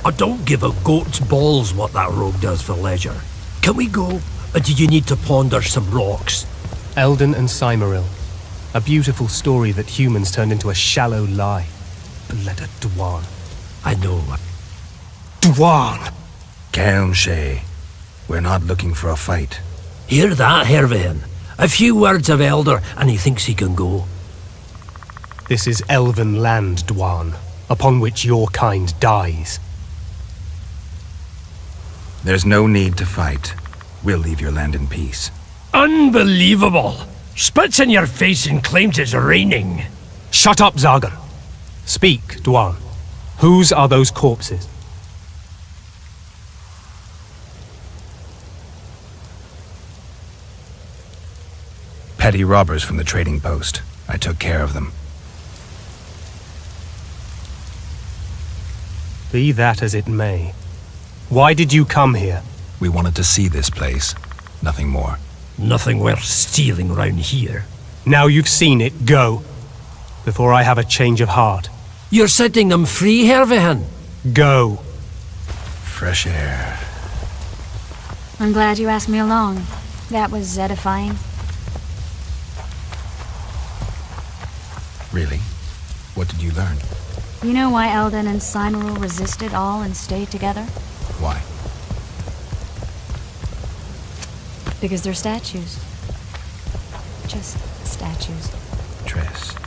I don't give a goat's balls what that rogue does for leisure. Can we go, or do you need to ponder some rocks? Eldon and Cymoril. A beautiful story that humans turned into a shallow lie. Blood of Dwan. I know. Dwan! Calm, Shay. We're not looking for a fight. Hear that, Hervian? A few words of Elder, and he thinks he can go. This is elven land, Dwan, upon which your kind dies. There's no need to fight. We'll leave your land in peace. Unbelievable! Spits in your face and claims it's raining. Shut up, Zargan. Speak, Dwan. Whose are those corpses? Petty robbers from the trading post. I took care of them. Be that as it may. Why did you come here? We wanted to see this place. Nothing more. Nothing worth stealing round here. Now you've seen it, go. Before I have a change of heart. You're setting them free, Hervian? Go. Fresh air. I'm glad you asked me along. That was edifying. Really? What did you learn? You know why Eldon and Cymoril resisted all and stayed together? Why? Because they're statues. Just statues. Triss.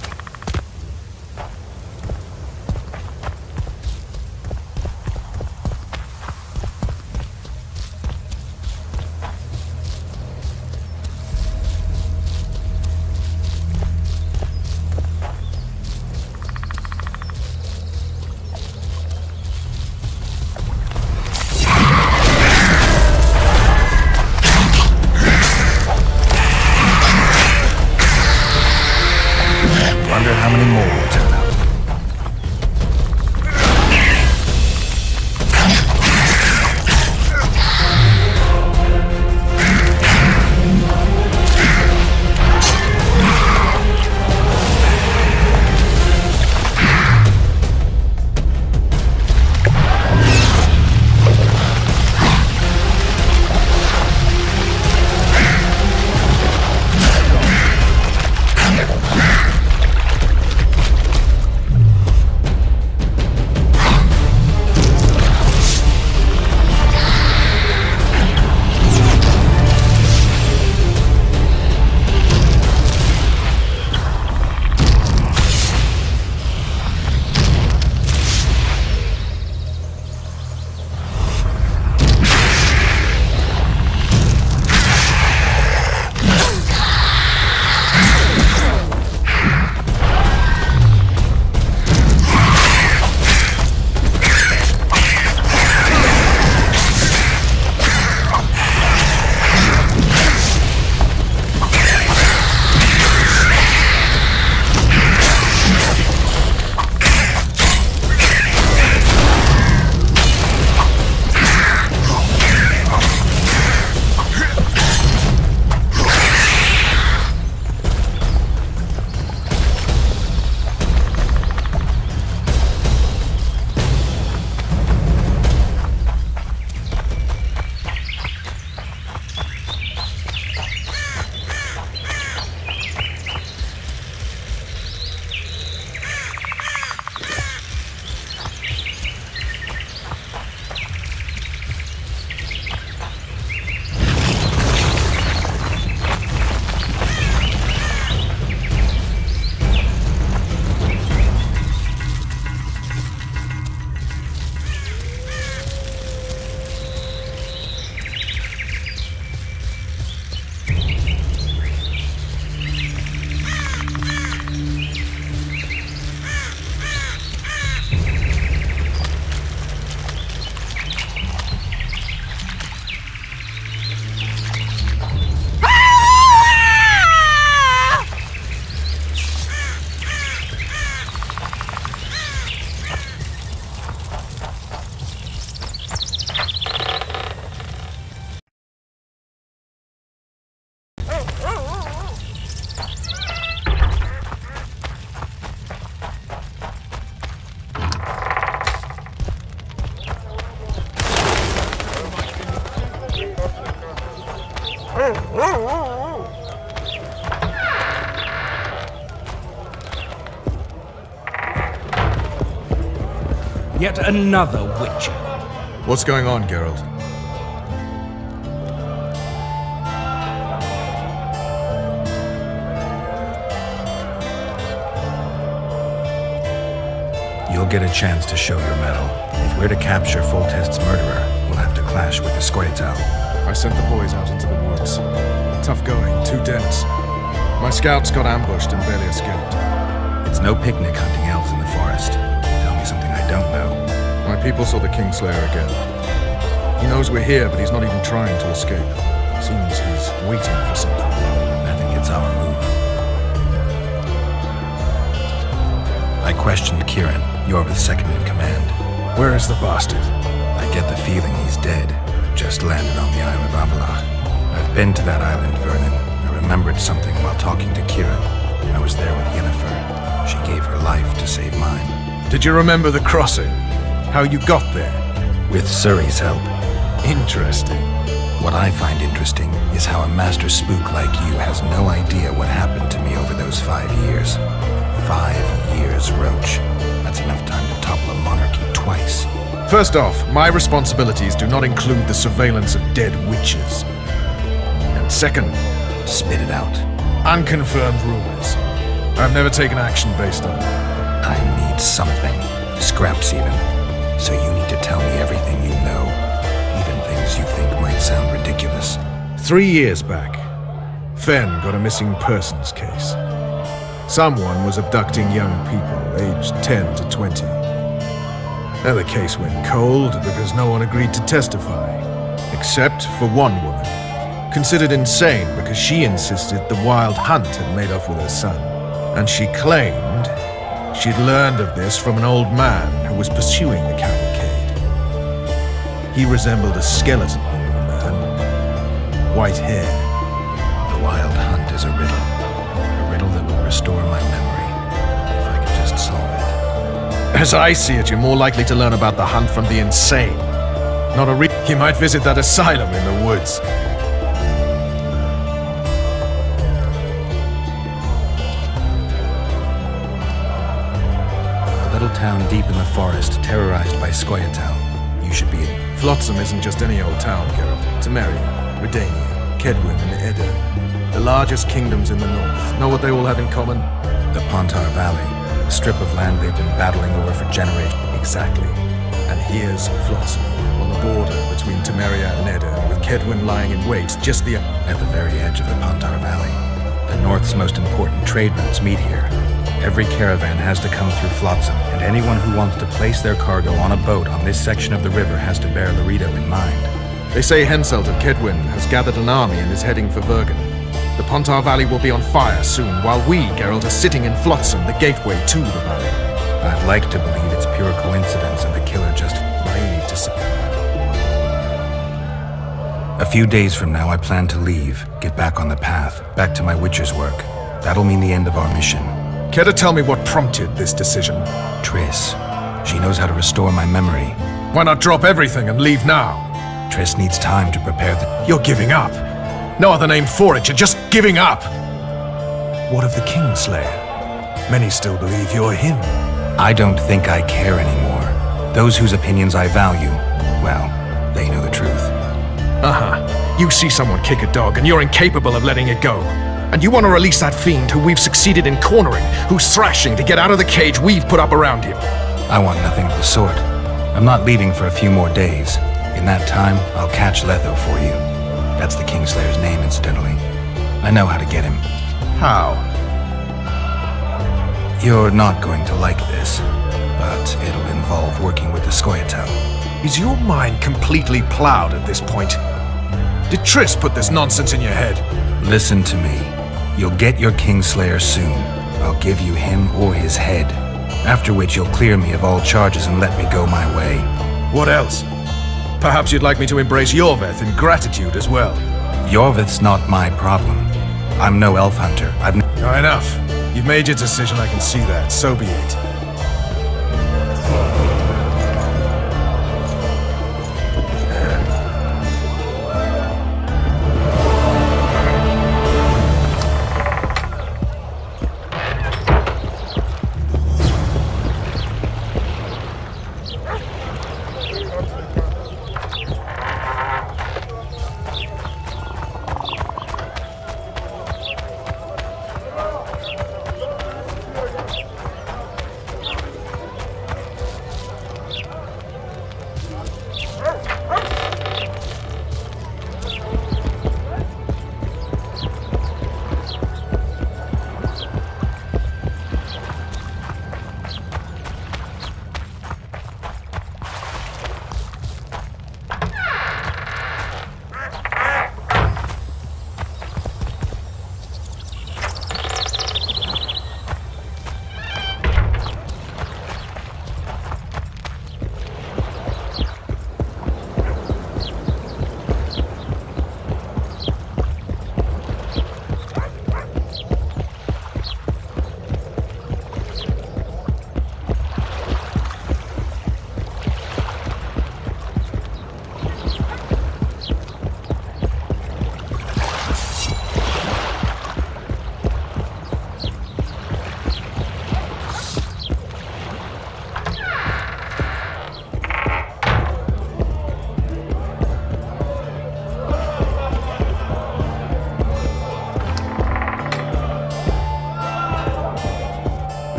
Yet another witcher. What's going on, Geralt? You'll get a chance to show your mettle. If we're to capture Foltest's murderer, we'll have to clash with the Scoia'tael. I sent the boys out into the woods. Tough going, too dense. My scouts got ambushed and barely escaped. It's no picnic hunting elves in the forest. Tell me something I don't know. My people saw the Kingslayer again. He knows we're here, but he's not even trying to escape. Seems he's waiting for something. I think it's our move. I questioned Kieran, Yorvith's second in command. Where is the bastard? I get the feeling he's dead. Just landed on the Isle of Avalach. I've been to that island, Vernon. I remembered something while talking to Kieran. I was there with Yennefer. She gave her life to save mine. Did you remember the crossing? How you got there? With Suri's help. Interesting. What I find interesting is how a master spook like you has no idea what happened to me over those 5 years. 5 years, Roach. That's enough time to topple a monarchy twice. First off, my responsibilities do not include the surveillance of dead witches. And second, Spit it out. unconfirmed rumors. I've never taken action based on it. I need something. Scraps even. So you need to tell me everything you know. Even things you think might sound ridiculous. 3 years back, Fen got a missing persons case. Someone was abducting young people, aged 10 to 20. Now the case went cold because no one agreed to testify, except for one woman, considered insane because she insisted the Wild Hunt had made off with her son. And she claimed she'd learned of this from an old man who was pursuing the cavalcade. He resembled a skeleton of a man, white hair. The Wild Hunt is a riddle. A riddle that will restore my memory, if I can just solve it. As I see it, you're more likely to learn about the hunt from the insane. Not a You might visit that asylum in the woods. A little town deep in the forest, terrorized by Scoia'tael. You should be in. Flotsam isn't just any old town, Geralt. Temeria, Redania, Kedwin, and Edirn. The largest kingdoms in the north. Know what they all have in common? The Pontar Valley, a strip of land they've been battling over for generations. Exactly. And here's Flotsam, on the border between Temeria and Edirn, with Kedwin lying in wait just At the very edge of the Pontar Valley. The north's most important trade routes meet here. Every caravan has to come through Flotsam, and anyone who wants to place their cargo on a boat on this section of the river has to bear Loreto in mind. They say Henselt of Kedwin has gathered an army and is heading for Vergen. The Pontar Valley will be on fire soon, while we, Geralt, are sitting in Flotsam, the gateway to the valley. I'd like to believe it's pure coincidence and the killer just Naive to say. A few days from now, I plan to leave, get back on the path, back to my Witcher's work. That'll mean the end of our mission. Care to tell me what prompted this decision? Triss. She knows how to restore my memory. Why not drop everything and leave now? Triss needs time to prepare the... You're giving up. No other name for it, you're just giving up. What of the Kingslayer? Many still believe you're him. I don't think I care anymore. Those whose opinions I value, well, they know the truth. You see someone kick a dog and you're incapable of letting it go. And you want to release that fiend who we've succeeded in cornering, who's thrashing to get out of the cage we've put up around him. I want nothing of the sort. I'm not leaving for a few more days. In that time, I'll catch Letho for you. That's the Kingslayer's name, incidentally. I know how to get him. How? You're not going to like this, but it'll involve working with the Scoia'tael. Is your mind completely plowed at this point? Did Triss put this nonsense in your head? Listen to me. You'll get your Kingslayer soon. I'll give you him or his head. After which you'll clear me of all charges and let me go my way. What else? Perhaps you'd like me to embrace Yorveth in gratitude as well. Yorvith's not my problem. I'm no elf hunter. Enough. You've made your decision, I can see that. So be it.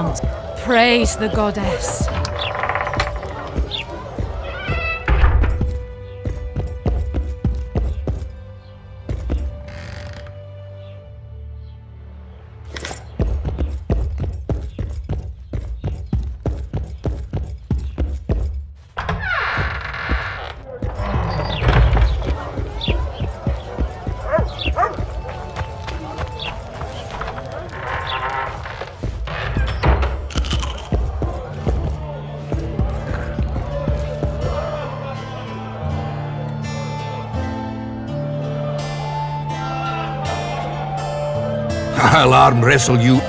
response. Praise the goddess. I'll arm wrestle you.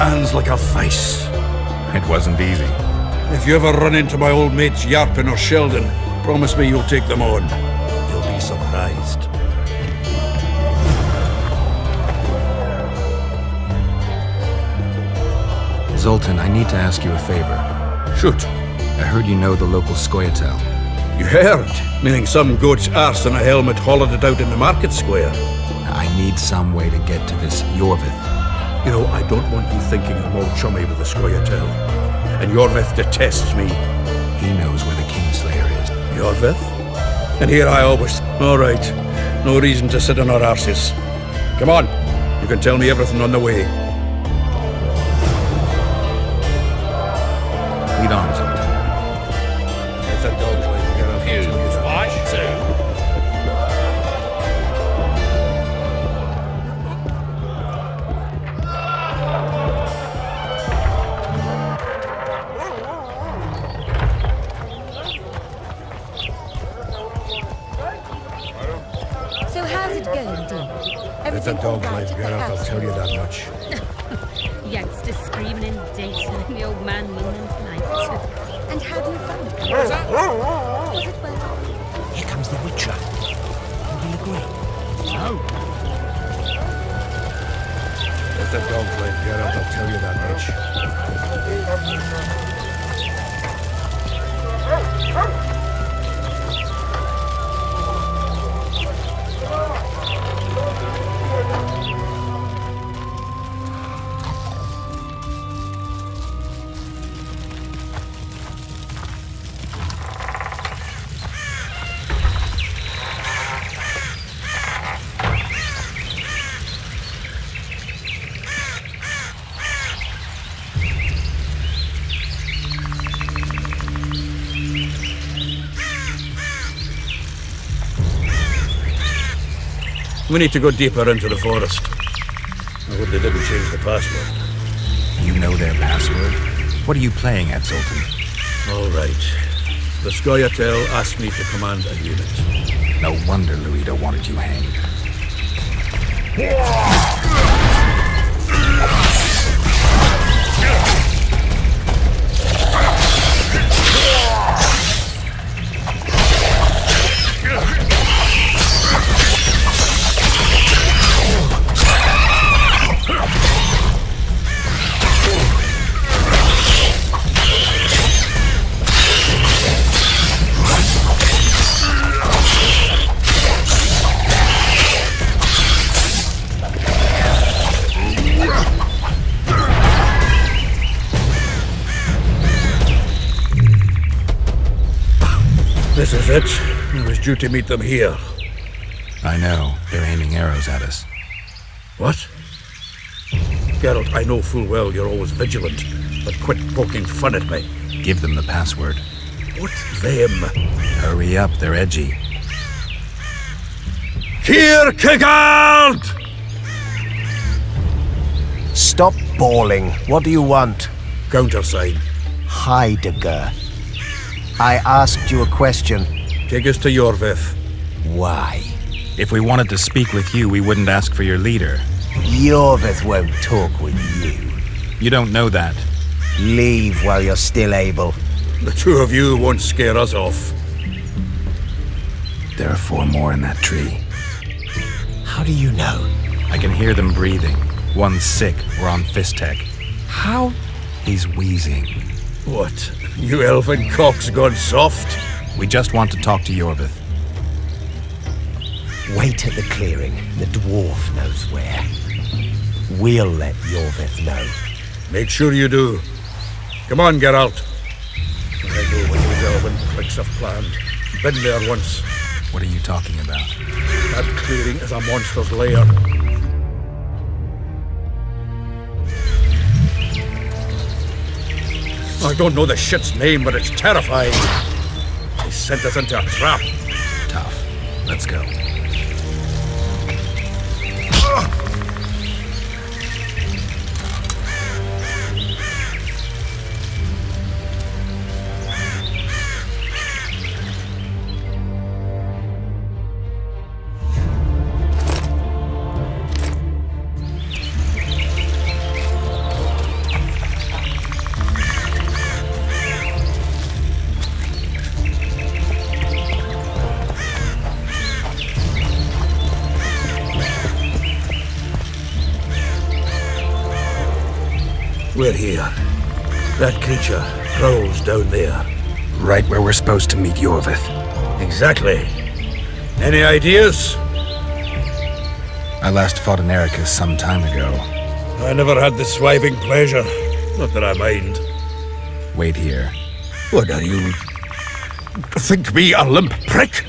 Hands like a vice. It wasn't easy. If you ever run into my old mates Yarpin or Sheldon, promise me you'll take them on. You'll be surprised. Zoltan, I need to ask you a favor. Shoot. I heard you know the local Scoia'tael. You heard? Meaning some goat's arse in a helmet hollowed it out in the market square. I need some way to get to this Yorvith. You know, I don't want you thinking I'm all chummy with the Scoia'tael. And Yorvith detests me. He knows where the Kingslayer is. Yorvith? And here I always... All right. No reason to sit on our arses. Come on. You can tell me everything on the way. Lead on, Zoltan. It's a dog's life to get off the So how's it going, dear? It's a dog's life to get off, I'll tell you that much. Youngsters screaming and dancing, and the old man moaning tonight. And how do you find it? Was it well? Here comes the Witcher. Can we agree? No. It's a dog's life to get off, I'll tell you that much. We need to go deeper into the forest. I hope they didn't change the password. You know their password? What are you playing at, Zoltan? All right. The Scoia'tael asked me to command a unit. No wonder Luida wanted you hanged. This is it. I was due to meet them here. I know. They're aiming arrows at us. What? Geralt, I know full well you're always vigilant, but quit poking fun at me. Give them the password. What them? Hurry up, they're edgy. Kierkegaard! Stop bawling. What do you want? Countersign. Heidegger. I asked you a question. Take us to Yorvith. Why? If we wanted to speak with you, we wouldn't ask for your leader. Yorvith won't talk with you. You don't know that. Leave while you're still able. The two of you won't scare us off. There are 4 more in that tree. How do you know? I can hear them breathing. One's sick or on Fistech. How? He's wheezing. What? You elfin cock's gone soft? We just want to talk to Yorvith. Wait at the clearing. The dwarf knows where. We'll let Yorvith know. Make sure you do. Come on, Geralt. I know what you elven pricks have planned. Been there once. What are you talking about? That clearing is a monster's lair. I don't know the shit's name, but it's terrifying. He sent us into a trap. Tough. Let's go. We're here. That creature prowls down there. Right where we're supposed to meet Yorvith. Exactly. Any ideas? I last fought an Ericus some time ago. I never had the swiving pleasure. Not that I mind. Wait here. What are you? Think me a limp prick?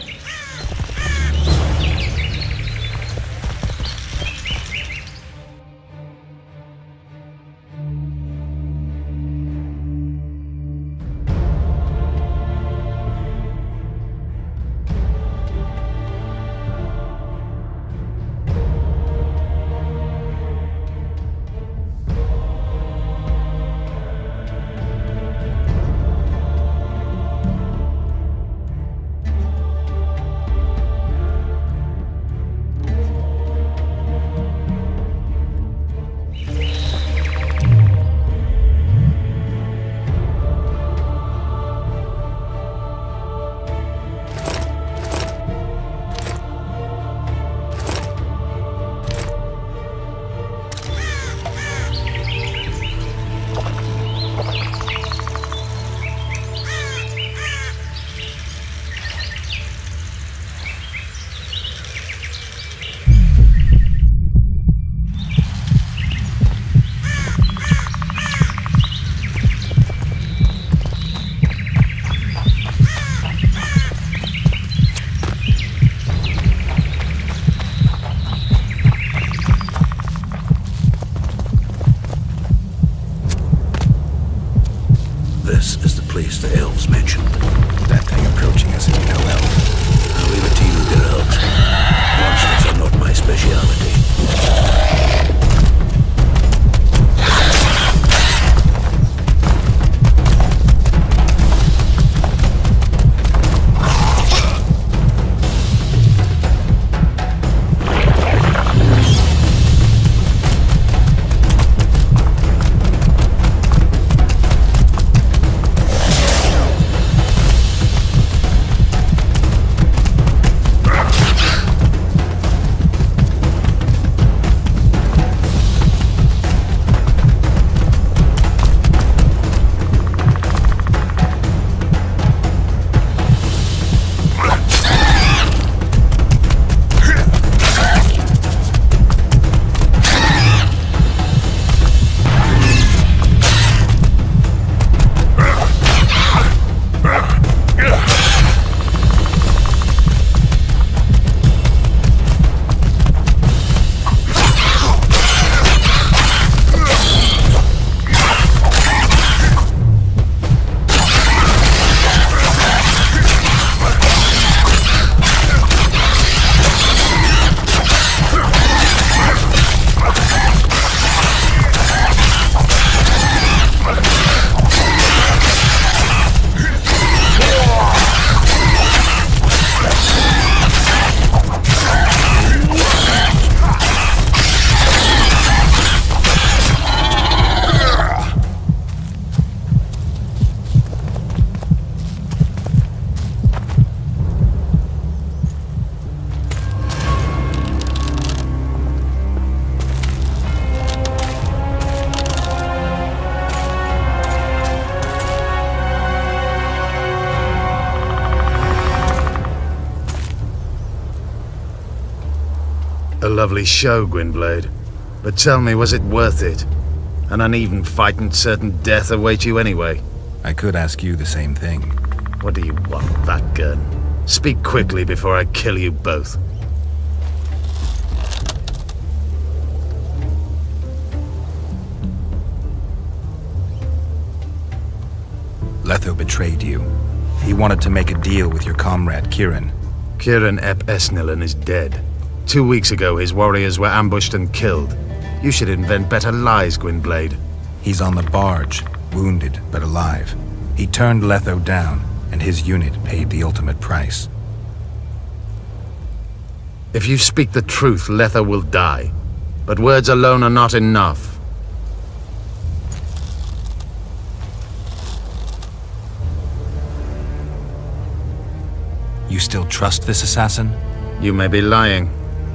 A lovely show, Gwynblade. But tell me, was it worth it? An uneven fight and certain death await you anyway. I could ask you the same thing. What do you want, that gun? Speak quickly before I kill you both. Letho betrayed you. He wanted to make a deal with your comrade, Kieran. Kieran Ep Esnillen is dead. 2 weeks ago, his warriors were ambushed and killed. You should invent better lies, Gwynblade. He's on the barge, wounded but alive. He turned Letho down, and his unit paid the ultimate price. If you speak the truth, Letho will die. But words alone are not enough. You still trust this assassin? You may be lying.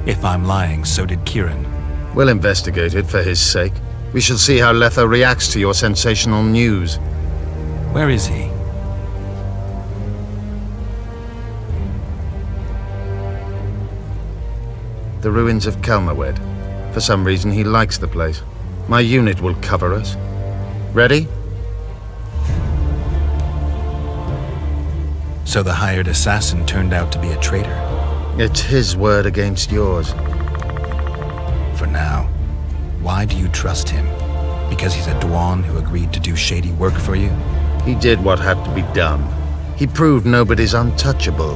If I'm lying, so did Kieran. We'll investigate it for his sake. We shall see how Letho reacts to your sensational news. Where is he? The ruins of Kelmawed. For some reason, he likes the place. My unit will cover us. Ready? So the hired assassin turned out to be a traitor. It's his word against yours. For now. Why do you trust him? Because he's a Dwan who agreed to do shady work for you? He did what had to be done. He proved nobody's untouchable.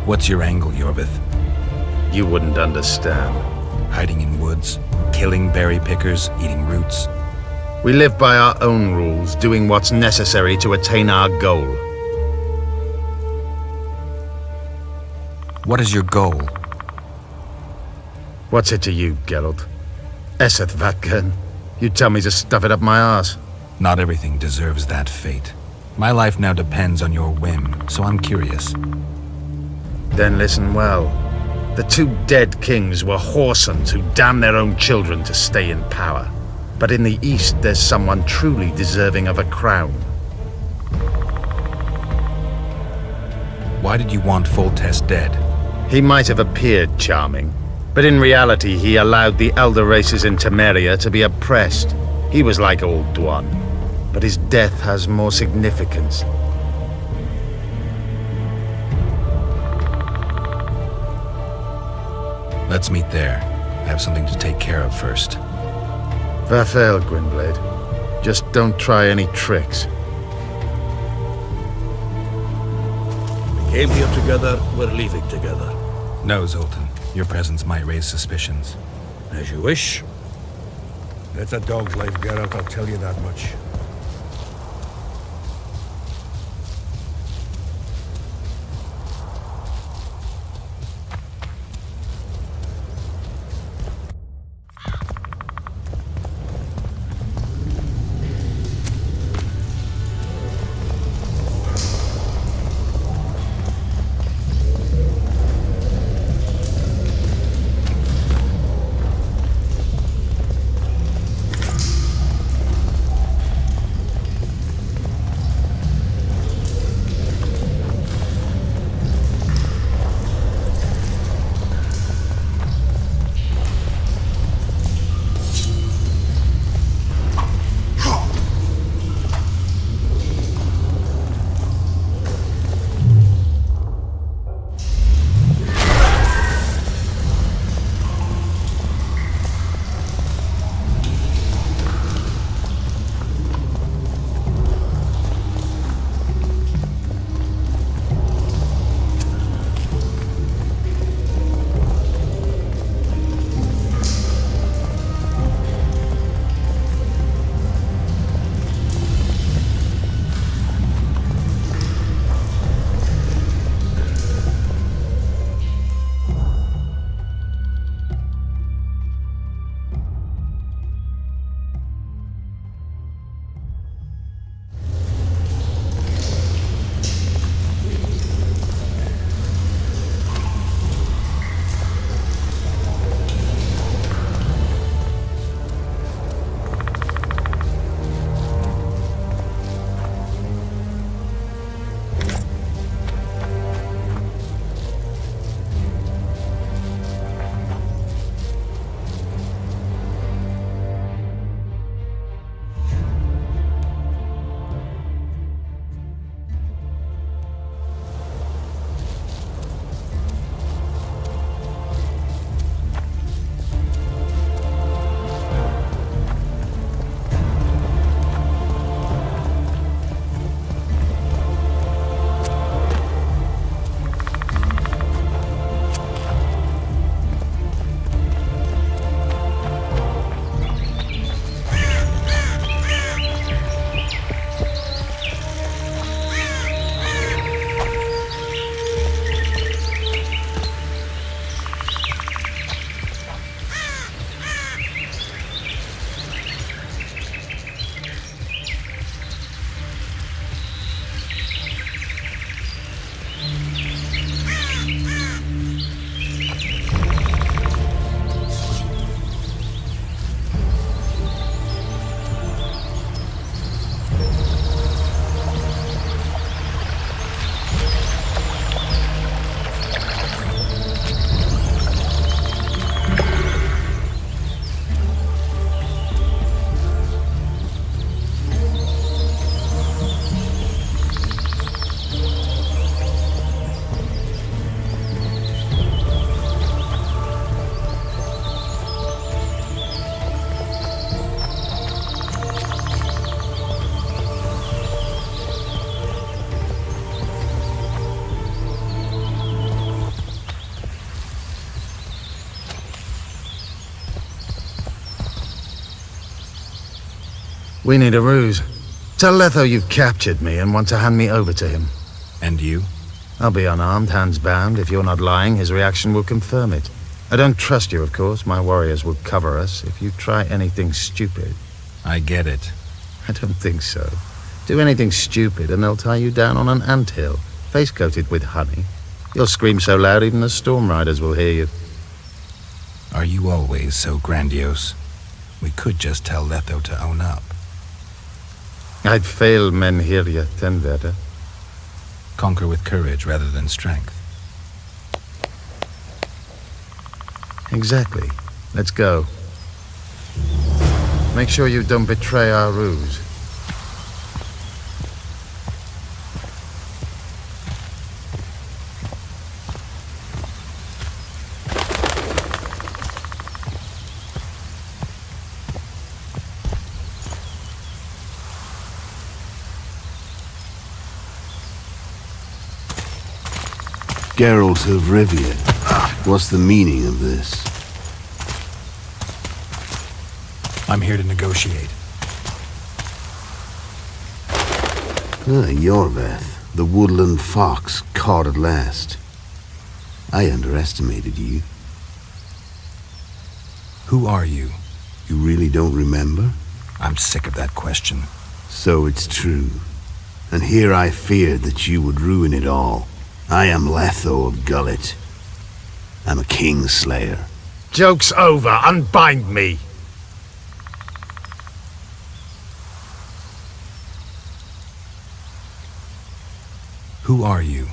What's your angle, Yorvith? You wouldn't understand. Hiding in woods, killing berry pickers, eating roots. We live by our own rules, doing what's necessary to attain our goal. What is your goal? What's it to you, Geralt? Esseth Vatgern. You tell me to stuff it up my arse. Not everything deserves that fate. My life now depends on your whim, so I'm curious. Then listen well. The 2 dead kings were whoresons who damned their own children to stay in power. But in the East, there's someone truly deserving of a crown. Why did you want Foltest dead? He might have appeared charming, but in reality he allowed the elder races in Temeria to be oppressed. He was like old Dwan, but his death has more significance. Let's meet there. I have something to take care of first. Farewell, Gwynblade. Just don't try any tricks. We came here together, we're leaving together. No, Zoltan. Your presence might raise suspicions. As you wish. It's a dog's life, Geralt, I'll tell you that much. We need a ruse. Tell Letho you've captured me and want to hand me over to him. And you? I'll be unarmed, hands bound. If you're not lying, his reaction will confirm it. I don't trust you, of course. My warriors will cover us if you try anything stupid. I get it. I don't think so. Do anything stupid and they'll tie you down on an anthill, face-coated with honey. You'll scream so loud even the storm riders will hear you. Are you always so grandiose? We could just tell Letho to own up. I'd fail men here yet, Tenveda. Conquer with courage rather than strength. Exactly. Let's go. Make sure you don't betray our ruse. Geralt of Rivia. What's the meaning of this? I'm here to negotiate. Yorveth, the woodland fox caught at last. I underestimated you. Who are you? You really don't remember? I'm sick of that question. So it's true. And here I feared that you would ruin it all. I am Letho of Gullet. I'm a Kingslayer. Joke's over. Unbind me. Who are you?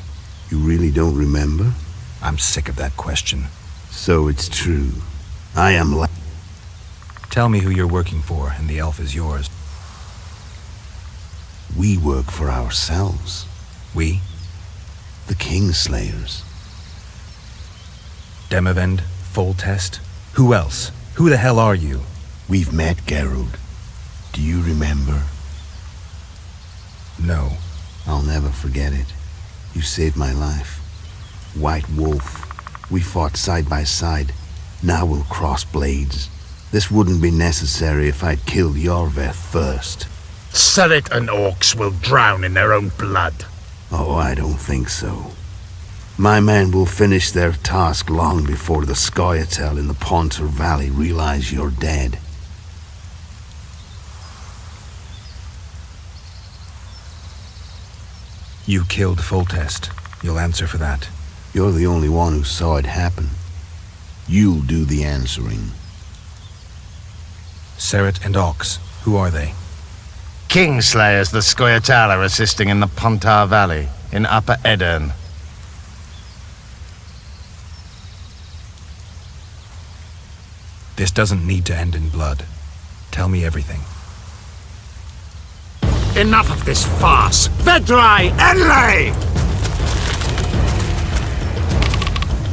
You really don't remember? I'm sick of that question. So it's true. I am Tell me who you're working for, and the elf is yours. We work for ourselves. We? The Kingslayers. Demavend? Foltest? Who else? Who the hell are you? We've met, Geralt. Do you remember? No. I'll never forget it. You saved my life. White Wolf. We fought side by side. Now we'll cross blades. This wouldn't be necessary if I'd killed Yorveth first. Surret and orcs will drown in their own blood. Oh, I don't think so. My men will finish their task long before the Scoia'tael in the Pontar Valley realize you're dead. You killed Foltest. You'll answer for that. You're the only one who saw it happen. You'll do the answering. Surret and Ox. Who are they? Kingslayers the Scoia'tael are assisting in the Pontar Valley, in Upper Edirn. This doesn't need to end in blood. Tell me everything. Enough of this farce! Vedrai, Enlay!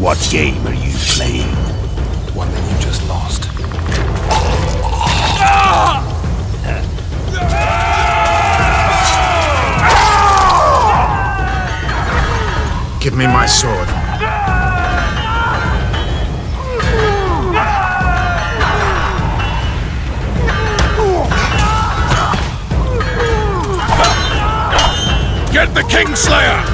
What game are you playing? One that you just lost. Give me my sword. Get the Kingslayer!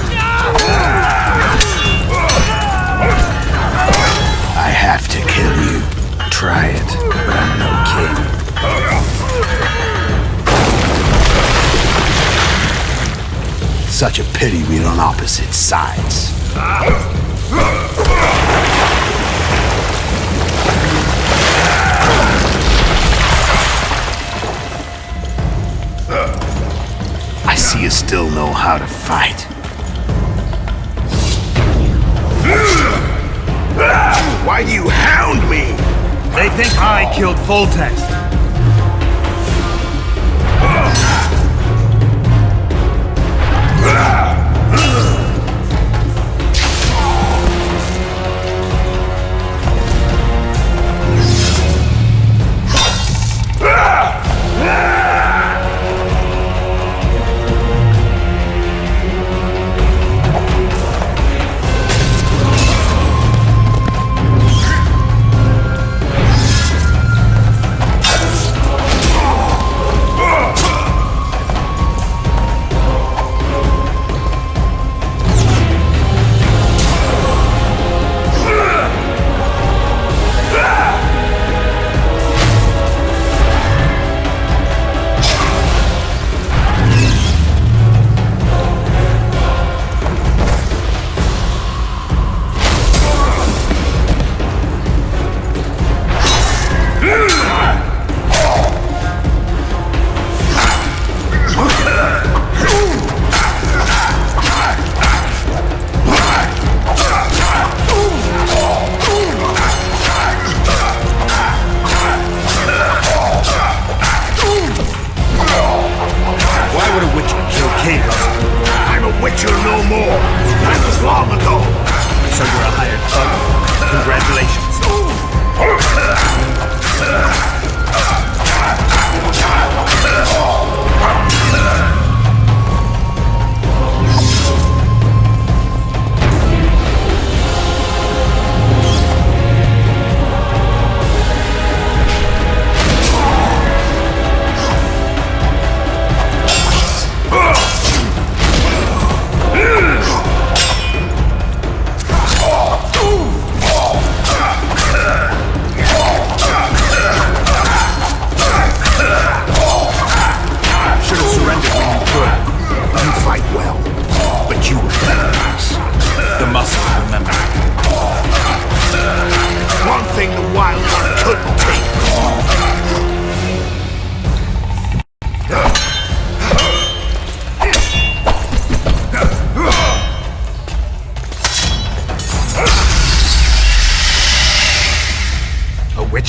I have to kill you. Try it, but I'm no king. Such a pity we're on opposite sides. I see you still know how to fight. Why do you hound me? They think I killed Foltest. no more. That was long ago. So you're a hired thug. Congratulations.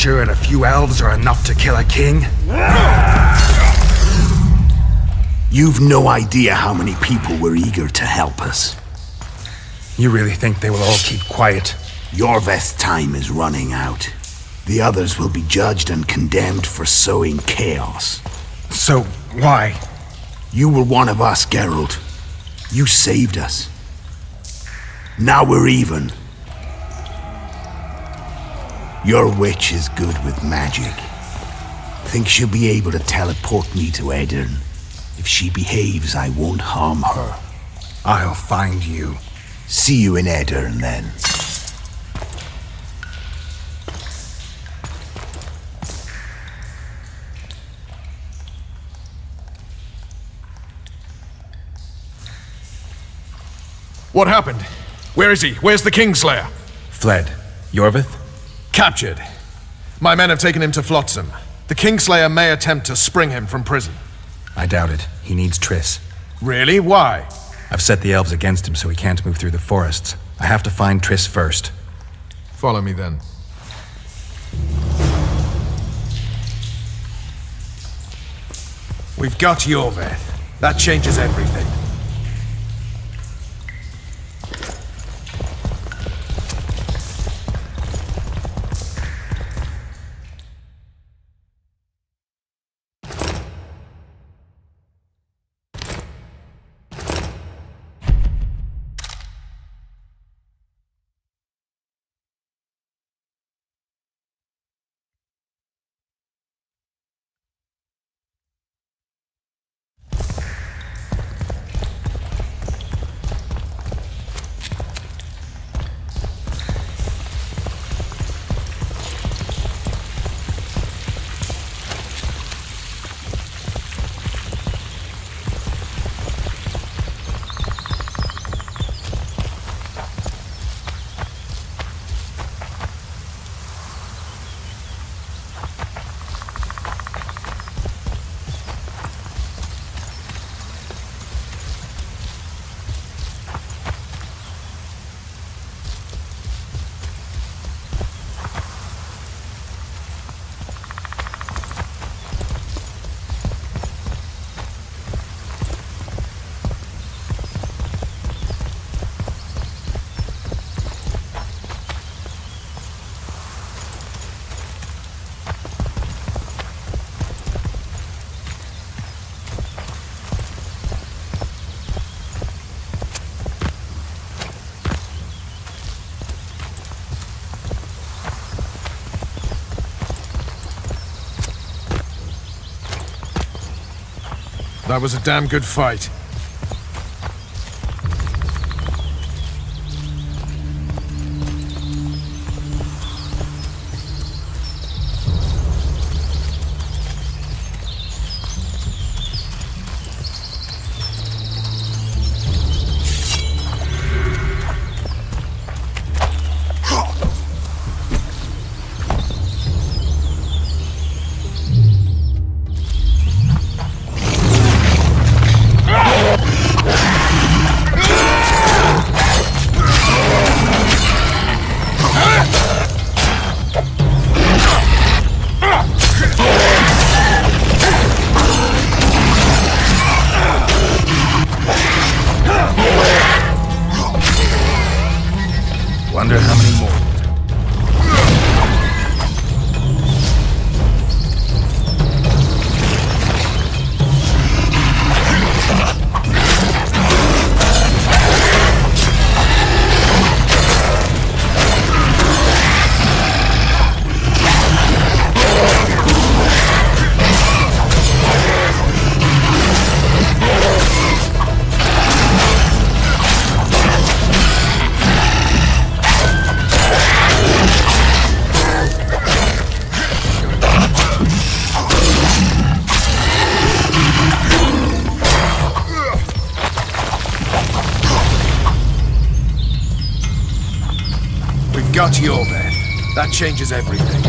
And a few elves are enough to kill a king? You've no idea how many people were eager to help us. You really think they will all keep quiet? Yorveth's time is running out. The others will be judged and condemned for sowing chaos. So, why? You were one of us, Geralt. You saved us. Now we're even. Your witch is good with magic. Think she'll be able to teleport me to Edirn. If she behaves, I won't harm her. I'll find you. See you in Edirn, then. What happened? Where is he? Where's the Kingslayer? Fled. Yorveth? Captured. My men have taken him to Flotsam. The Kingslayer may attempt to spring him from prison. I doubt it. He needs Triss. Really? Why? I've set the elves against him so he can't move through the forests. I have to find Triss first. Follow me then. We've got Yorveth. That changes everything. That was a damn good fight. wonder how many more. Got your bed. That changes everything.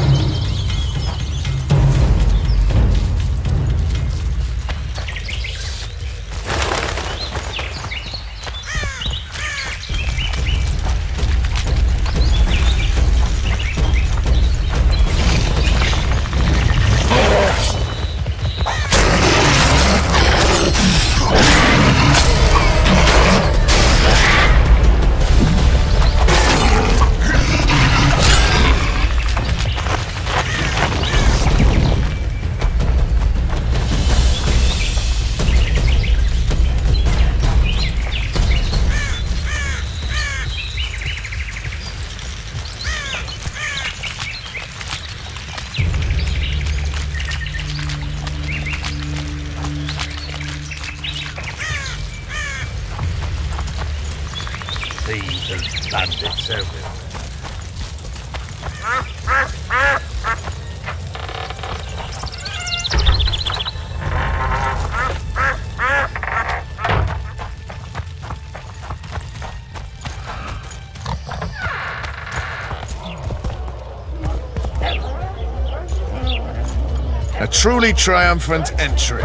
Thieves and bandits everywhere. A truly triumphant entry.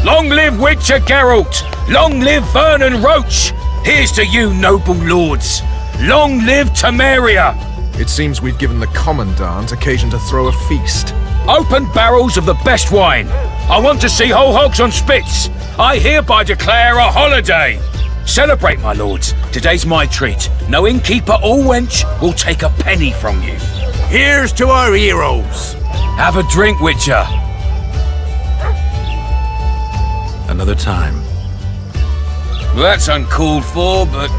Long live Witcher Geralt! Long live Vernon Roach! Here's to you, noble lords! Long live Temeria! It seems we've given the Commandant occasion to throw a feast. Open barrels of the best wine! I want to see whole hogs on spits! I hereby declare a holiday! Celebrate, my lords. Today's my treat. No innkeeper or wench will take a penny from you. Here's to our heroes! Have a drink, Witcher. Another time. That's uncalled for, but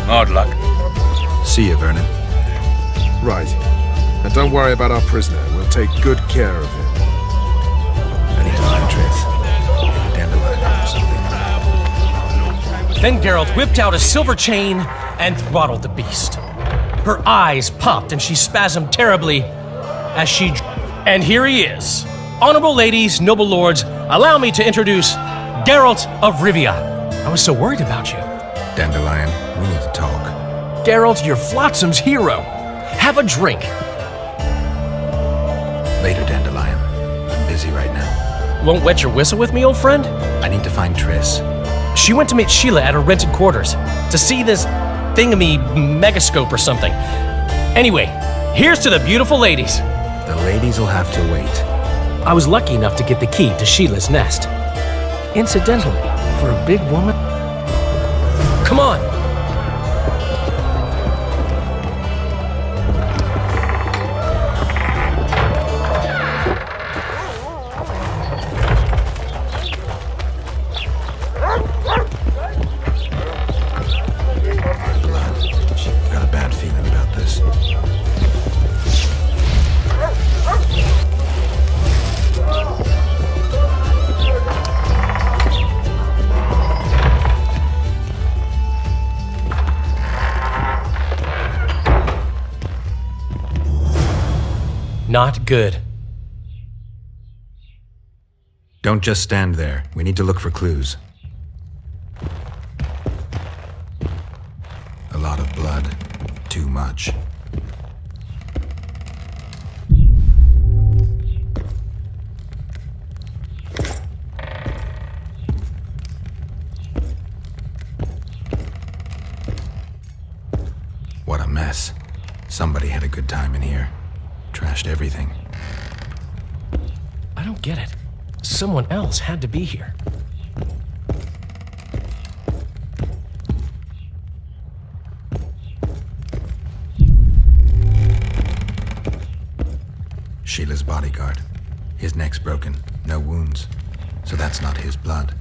hard luck. See you, Vernon. Right. And don't worry about our prisoner. We'll take good care of him. I need to find Triss. Maybe a dandelion or something. Then Geralt whipped out a silver chain and throttled the beast. Her eyes popped and she spasmed terribly as she... And here he is. Honorable ladies, noble lords, allow me to introduce Geralt of Rivia. I was so worried about you. Dandelion, we need to talk. Geralt, you're Flotsam's hero. Have a drink. Later, Dandelion. I'm busy right now. Won't wet your whistle with me, old friend? I need to find Triss. She went to meet Sheila at her rented quarters to see this thingamy megascope or something. Anyway, here's to the beautiful ladies. The ladies will have to wait. I was lucky enough to get the key to Sheila's nest. Incidentally, for a big woman... Come on! Not good. Don't just stand there. We need to look for clues. A lot of blood. Too much. What a mess. Somebody had a good time in here. Trashed everything. I don't get it. Someone else had to be here. Sheila's bodyguard. His neck's broken, no wounds. So that's not his blood.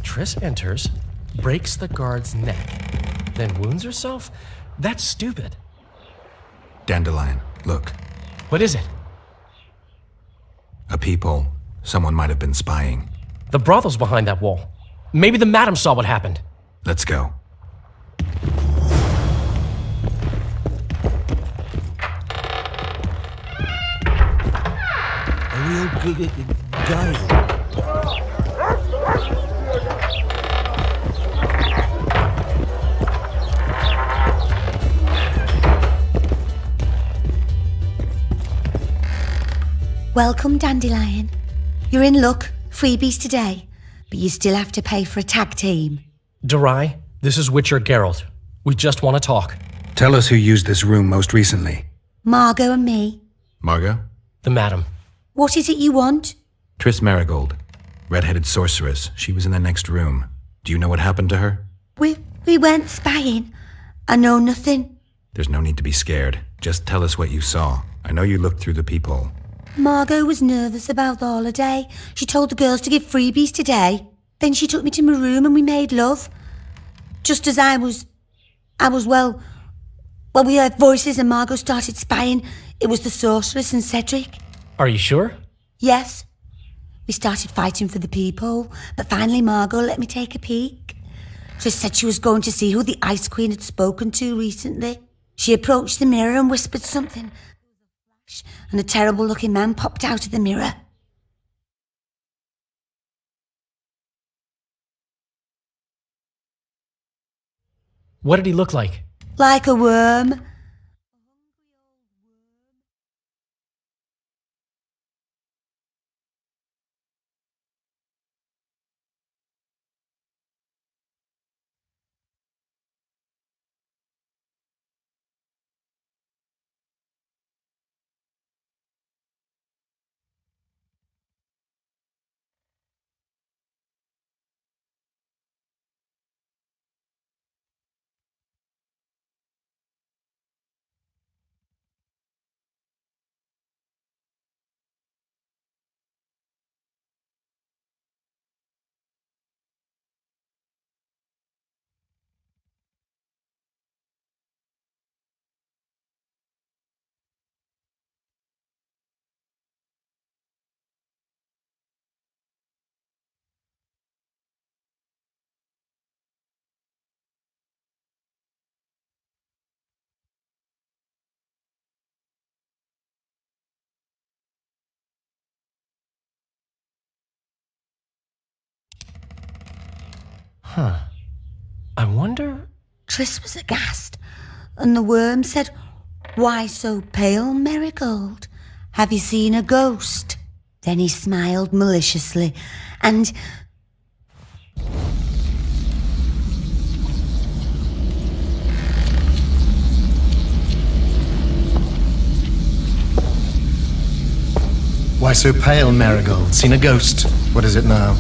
Triss enters, breaks the guard's neck, then wounds herself? That's stupid. Dandelion, look. What is it? A peephole. Someone might have been spying. The brothel's behind that wall. Maybe the madam saw what happened. Let's go. A real guy. Welcome, Dandelion. You're in luck. Freebies today. But you still have to pay for a tag team. Durai, this is Witcher Geralt. We just want to talk. Tell us who used this room most recently. Margot and me. Margot? The madam. What is it you want? Triss Marigold. Red-headed sorceress. She was in the next room. Do you know what happened to her? We weren't spying. I know nothing. There's no need to be scared. Just tell us what you saw. I know you looked through the peephole. Margot was nervous about the holiday. She told the girls to give freebies today. Then she took me to my room and we made love. Just as I was, well, we heard voices and Margot started spying. It was the sorceress and Cedric. Are you sure? Yes. We started fighting for the peephole, but finally Margot let me take a peek. She said she was going to see who the Ice Queen had spoken to recently. She approached the mirror and whispered something. And a terrible-looking man popped out of the mirror. What did he look like? Like a worm. Huh. I wonder... Triss was aghast, and the worm said, "Why so pale, Marigold? Have you seen a ghost?" Then he smiled maliciously, and... Why so pale, Marigold? Seen a ghost? What is it now?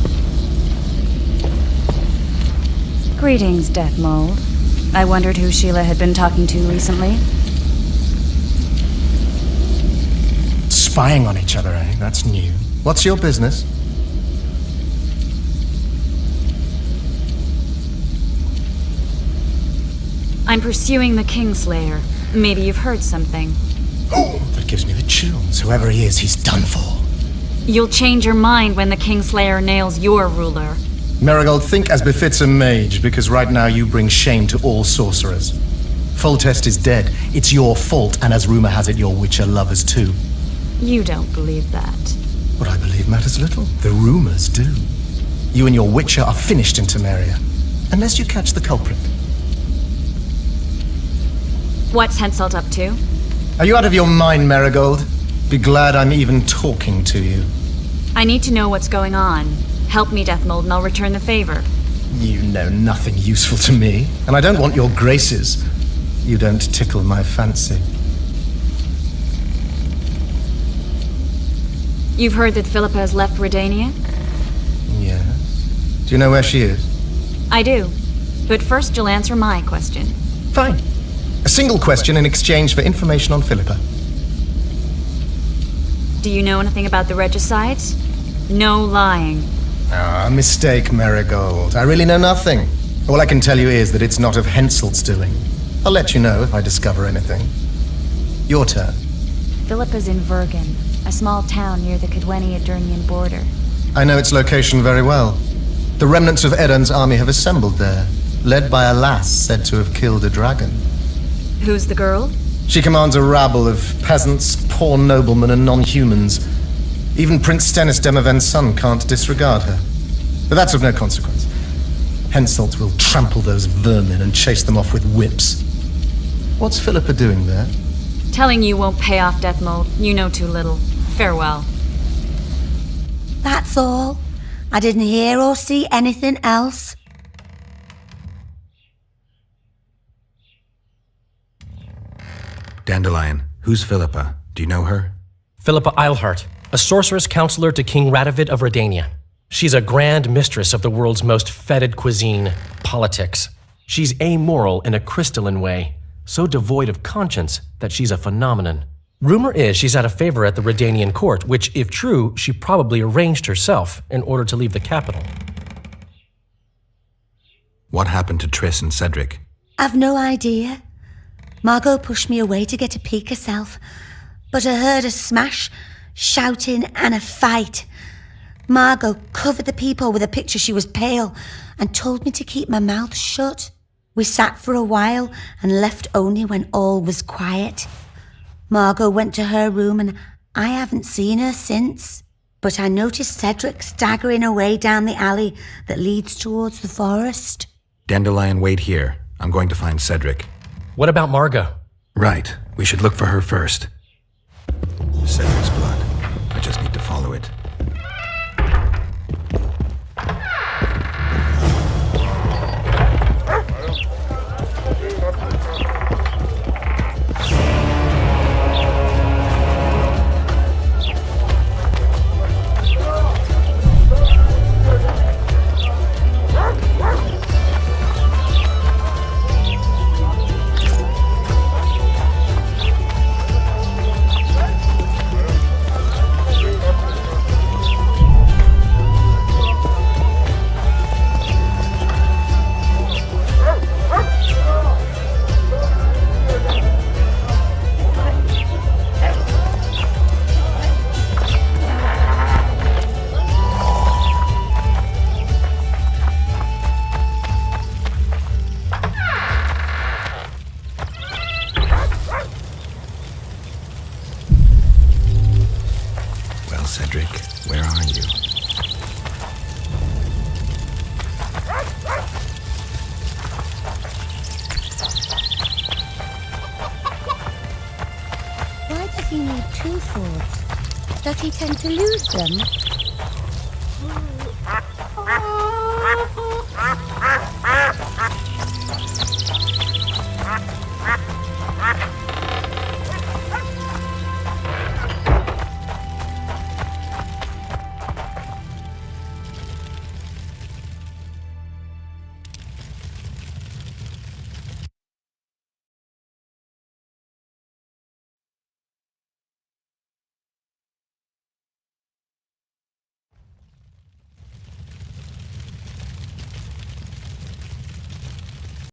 Greetings, Death Mold. I wondered who Sheila had been talking to recently. Spying on each other, eh? That's new. What's your business? I'm pursuing the Kingslayer. Maybe you've heard something. Oh, that gives me the chills. Whoever he is, he's done for. You'll change your mind when the Kingslayer nails your ruler. Marigold, think as befits a mage, because right now you bring shame to all sorcerers. Foltest is dead. It's your fault, and as rumor has it, your Witcher lovers too. You don't believe that. What I believe matters little. The rumors do. You and your Witcher are finished in Temeria, unless you catch the culprit. What's Henselt up to? Are you out of your mind, Marigold? Be glad I'm even talking to you. I need to know what's going on. Help me, Death Mold, and I'll return the favor. You know nothing useful to me, and I don't want your graces. You don't tickle my fancy. You've heard that Philippa has left Redania? Yes. Do you know where she is? I do. But first you'll answer my question. Fine. A single question in exchange for information on Philippa. Do you know anything about the regicides? No lying. Ah, mistake, Marigold. I really know nothing. All I can tell you is that it's not of Henselt's doing. I'll let you know if I discover anything. Your turn. Philippa's in Vergen, a small town near the Cadweni-Adurnian border. I know its location very well. The remnants of Eden's army have assembled there, led by a lass said to have killed a dragon. Who's the girl? She commands a rabble of peasants, poor noblemen, and non-humans. Even Prince Stennis Demaven's son can't disregard her. But that's of no consequence. Henselt will trample those vermin and chase them off with whips. What's Philippa doing there? Telling you won't pay off, Deathmold. You know too little. Farewell. That's all. I didn't hear or see anything else. Dandelion, who's Philippa? Do you know her? Philippa Eilhart, a sorceress counselor to King Radovid of Redania. She's a grand mistress of the world's most fetid cuisine, politics. She's amoral in a crystalline way, so devoid of conscience that she's a phenomenon. Rumor is she's out of favor at the Redanian court, which, if true, she probably arranged herself in order to leave the capital. What happened to Triss and Cedric? I've no idea. Margot pushed me away to get a peek herself, but I heard a smash, shouting, and a fight. Margot covered the peephole with a picture. She was pale and told me to keep my mouth shut. We sat for a while and left only when all was quiet. Margot went to her room and I haven't seen her since. But I noticed Cedric staggering away down the alley that leads towards the forest. Dandelion, wait here. I'm going to find Cedric. What about Margot? Right. We should look for her first. Cedric's blood. I just need to follow it. Cedric, where are you? Why does he need two swords? Does he tend to lose them?